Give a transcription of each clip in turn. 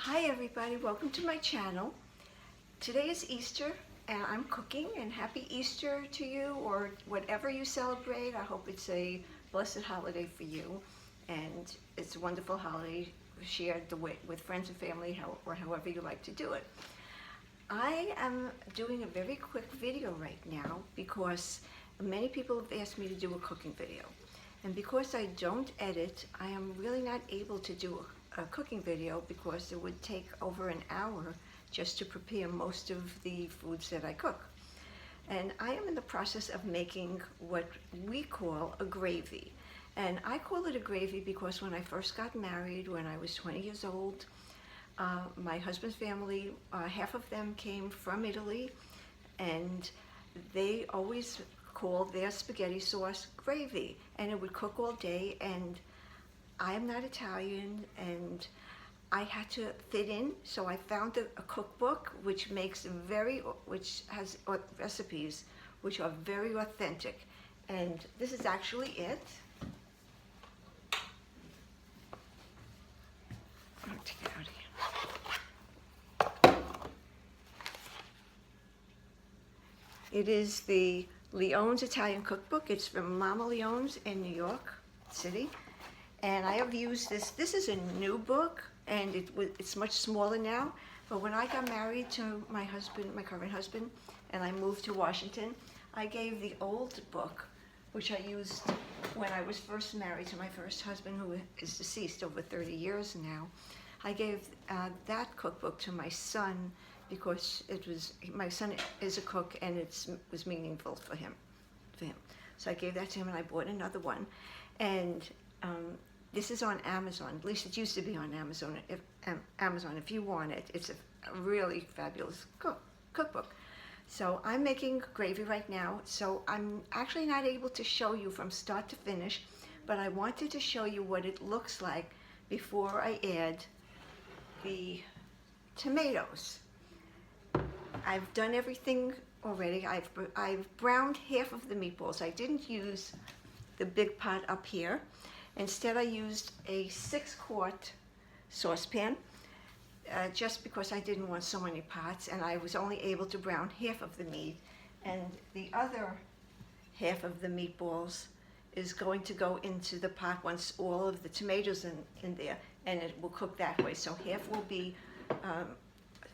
Hi everybody, welcome to my channel. Today is Easter and I'm cooking, and happy Easter to you, or whatever you celebrate. I hope it's a blessed holiday for you and it's a wonderful holiday shared with friends and family, or however you like to do it. I am doing a very quick video right now because many people have asked me to do a cooking video. And because I don't edit, I am really not able to do a cooking video because it would take over an hour just to prepare most of the foods that I cook. And I am in the process of making what we call a gravy. And I call it a gravy because when I first got married, when I was 20 years old, my husband's family, half of them came from Italy, and they always called their spaghetti sauce gravy, and it would cook all day. And I am not Italian and I had to fit in, so I found a cookbook which has recipes which are very authentic, and this is actually it. I'll take it out here. It is the Leone's Italian Cookbook. It's from Mama Leone's in New York City. And I have used this. This is a new book, and it's much smaller now. But when I got married to my husband, my current husband, and I moved to Washington, I gave the old book, which I used when I was first married to my first husband, who is deceased over 30 years now. I gave that cookbook to my son because my son is a cook, and it was meaningful for him. So I gave that to him, and I bought another one. And this is on Amazon. At least it used to be on Amazon. If you want it, it's a really fabulous cookbook. So I'm making gravy right now. So I'm actually not able to show you from start to finish, but I wanted to show you what it looks like before I add the tomatoes. I've done everything already. I've browned half of the meatballs. I didn't use the big pot up here. Instead, I used a 6-quart saucepan just because I didn't want so many pots, and I was only able to brown half of the meat, and the other half of the meatballs is going to go into the pot once all of the tomatoes in there, and it will cook that way. So half will be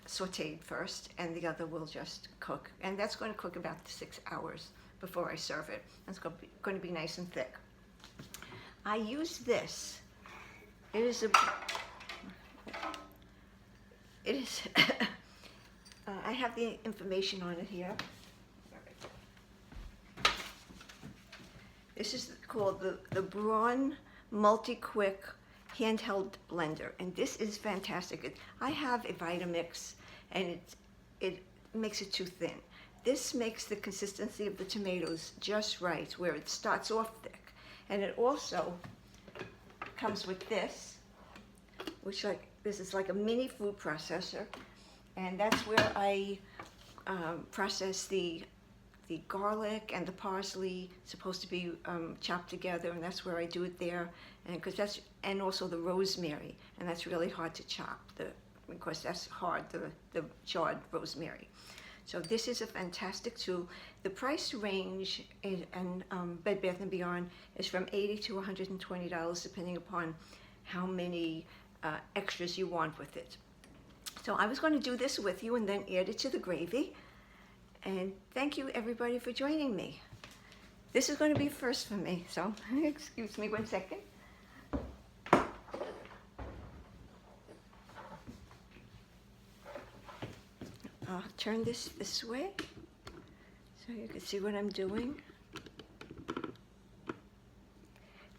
sauteed first, and the other will just cook, and that's going to cook about 6 hours before I serve it. It's going to be nice and thick. I use this. It is I have the information on it here. This is called the Braun Multi-Quick Handheld Blender, and this is fantastic. I have a Vitamix, and it makes it too thin. This makes the consistency of the tomatoes just right, where it starts off thick. And it also comes with this, this is like a mini food processor, and that's where I process the garlic and the parsley. It's supposed to be chopped together, and that's where I do it there. And also the rosemary, and that's really hard to chop because that's hard, the charred rosemary. So this is a fantastic tool. The price range in Bed Bath & Beyond is from $80 to $120, depending upon how many extras you want with it. So I was going to do this with you and then add it to the gravy. And thank you everybody for joining me. This is going to be first for me, so excuse me 1 second. I'll turn this way so you can see what I'm doing.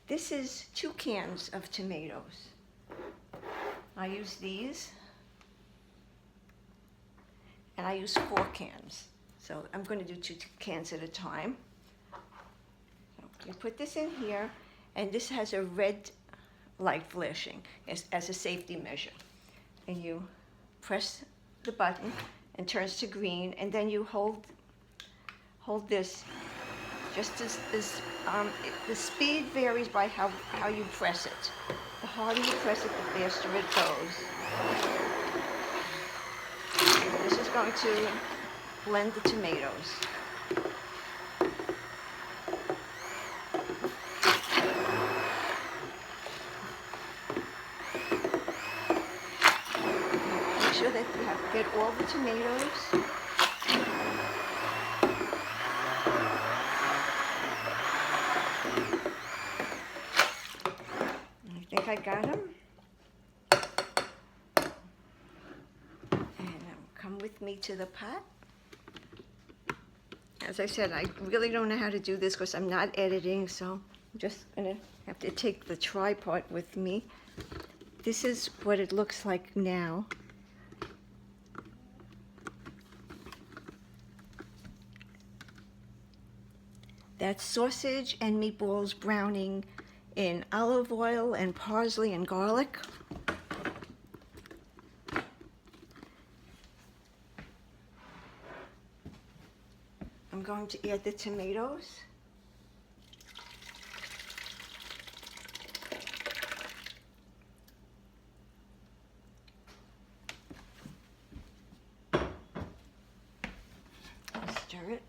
This is 2 cans of tomatoes. I use these, and I use 4 cans. So I'm going to do 2 cans at a time. So you put this in here, and this has a red light flashing as a safety measure. And you press the button, and turns to green, and then you hold this just as the speed varies by how you press it. The harder you press it, the faster it goes. going to blend the tomatoes. Make sure that you get all the tomatoes. I think I got them. And come with me to the pot. As I said, I really don't know how to do this because I'm not editing, so I'm just gonna have to take the tripod with me. This is what it looks like now. That's sausage and meatballs browning in olive oil and parsley and garlic. I'm going to add the tomatoes. Stir it.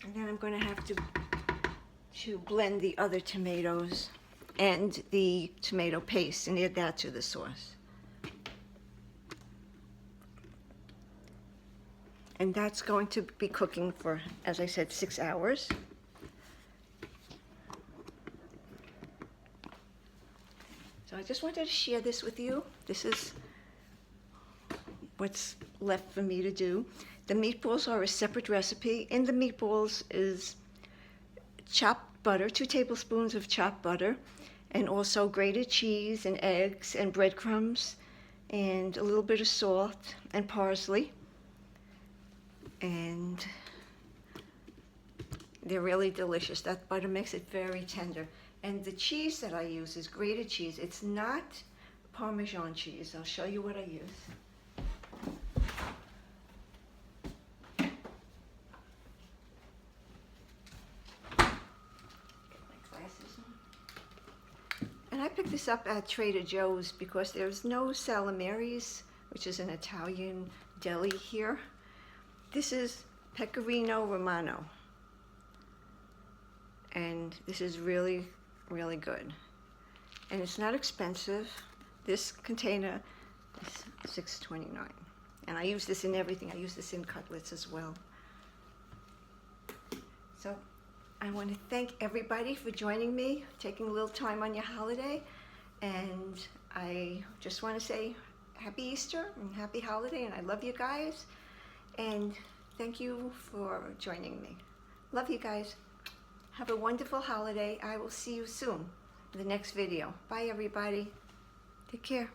And then I'm going to have to blend the other tomatoes and the tomato paste and add that to the sauce. And that's going to be cooking for, as I said, 6 hours. So I just wanted to share this with you. This is what's left for me to do. The meatballs are a separate recipe. In the meatballs is chopped butter, 2 tablespoons of chopped butter, and also grated cheese and eggs and breadcrumbs and a little bit of salt and parsley. And they're really delicious. That butter makes it very tender. And the cheese that I use is grated cheese. It's not Parmesan cheese. I'll show you what I use. And I picked this up at Trader Joe's because there's no Salamares, which is an Italian deli here. This is Pecorino Romano. And this is really, really good. And it's not expensive. This container is $6.29. And I use this in everything. I use this in cutlets as well. So I want to thank everybody for joining me, taking a little time on your holiday. And I just want to say happy Easter and happy holiday, and I love you guys. And thank you for joining me. Love you guys. Have a wonderful holiday. I will see you soon in the next video. Bye, everybody. Take care.